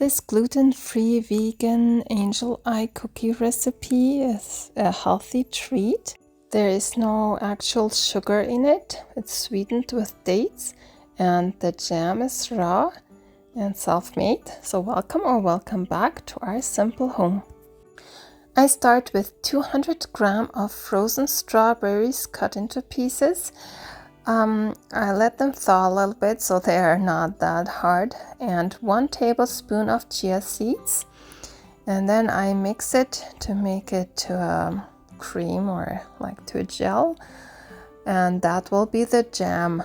This gluten-free vegan angel eye cookie recipe is a healthy treat. There is no actual sugar in it. It's sweetened with dates and the jam is raw and self-made. So welcome back to our simple home. I start with 200 grams of frozen strawberries cut into pieces. I let them thaw a little bit so they are not that hard, and 1 tablespoon of chia seeds, and then I mix it to make it to a cream or like to a gel, and that will be the jam.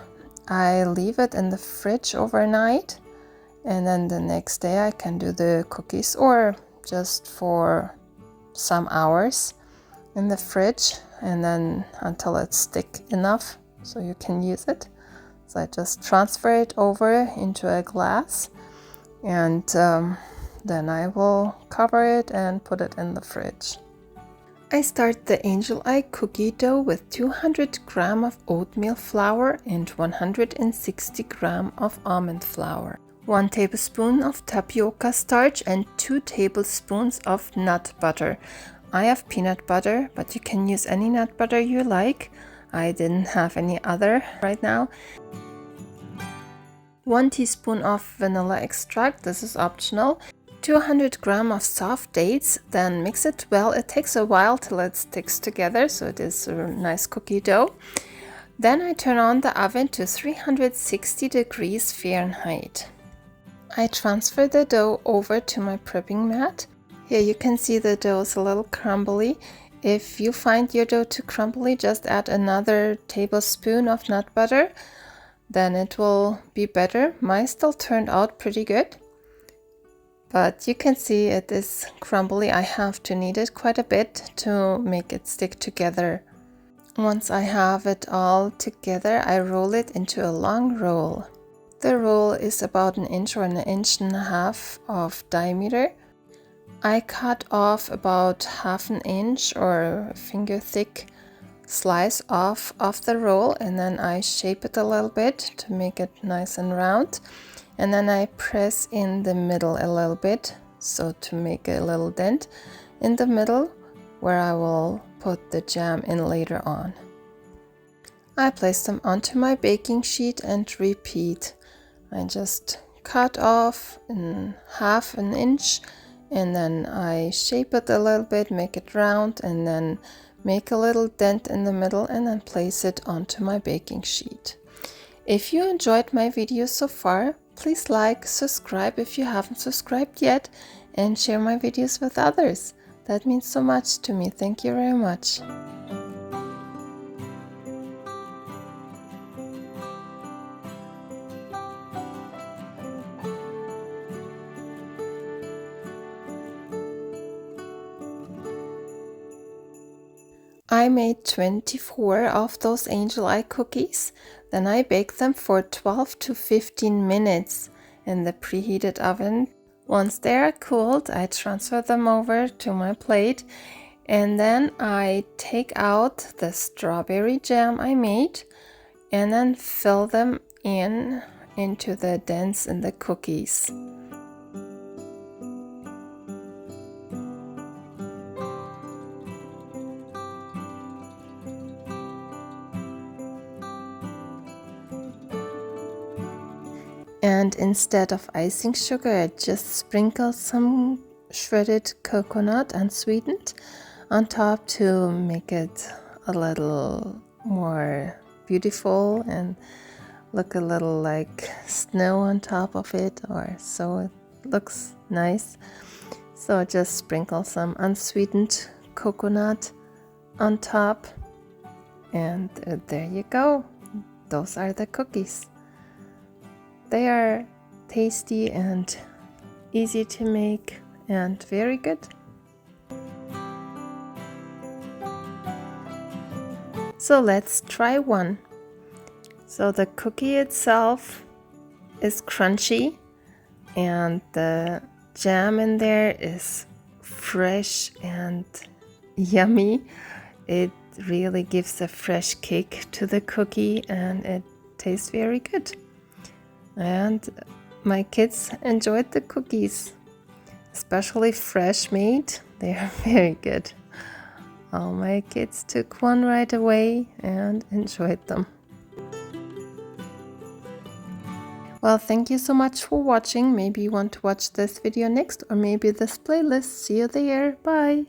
I leave it in the fridge overnight, and then the next day I can do the cookies, or just for some hours in the fridge, and then until it's thick enough so you can use it. So I just transfer it over into a glass, and then I will cover it and put it in the fridge. I start the angel eye cookie dough with 200 grams of oatmeal flour and 160 grams of almond flour, 1 tablespoon of tapioca starch, and 2 tablespoons of nut butter. I have peanut butter, but you can use any nut butter you like. I didn't have any other right now. 1 teaspoon of vanilla extract, this is optional. 200 grams of soft dates, then mix it well. It takes a while till it sticks together, so it is a nice cookie dough. Then I turn on the oven to 360 degrees Fahrenheit. I transfer the dough over to my prepping mat. Here you can see the dough is a little crumbly. If you find your dough too crumbly, just add another tablespoon of nut butter, then it will be better. Mine still turned out pretty good, but you can see it is crumbly. I have to knead it quite a bit to make it stick together. Once I have it all together, I roll it into a long roll. The roll is about 1 inch or 1.5 inches of diameter. I cut off about 1/2 inch or a finger thick slice off of the roll, and then I shape it a little bit to make it nice and round, and then I press in the middle a little bit, so to make a little dent in the middle where I will put the jam in later on. I place them onto my baking sheet and repeat. I just cut off in 1/2 inch, and then I shape it a little bit, make it round, and then make a little dent in the middle, and then place it onto my baking sheet. If you enjoyed my video so far, please like, subscribe if you haven't subscribed yet, and share my videos with others. That means so much to me. Thank you very much. I made 24 of those angel eye cookies. Then I baked them for 12 to 15 minutes in the preheated oven. Once they are cooled, I transfer them over to my plate, and then I take out the strawberry jam I made and then fill them into the dents in the cookies. And instead of icing sugar, I just sprinkle some shredded coconut and sweetened on top to make it a little more beautiful and look a little like snow on top of it, or so it looks nice. So just sprinkle some unsweetened coconut on top, and there you go. Those are the cookies. They are tasty and easy to make and very good. So let's try one. So the cookie itself is crunchy, and the jam in there is fresh and yummy. It really gives a fresh kick to the cookie, and it tastes very good. And my kids enjoyed the cookies. especially fresh made. They are very good. All my kids took one right away and enjoyed them. Well, thank you so much for watching. Maybe you want to watch this video next, or maybe this playlist. See you there. Bye!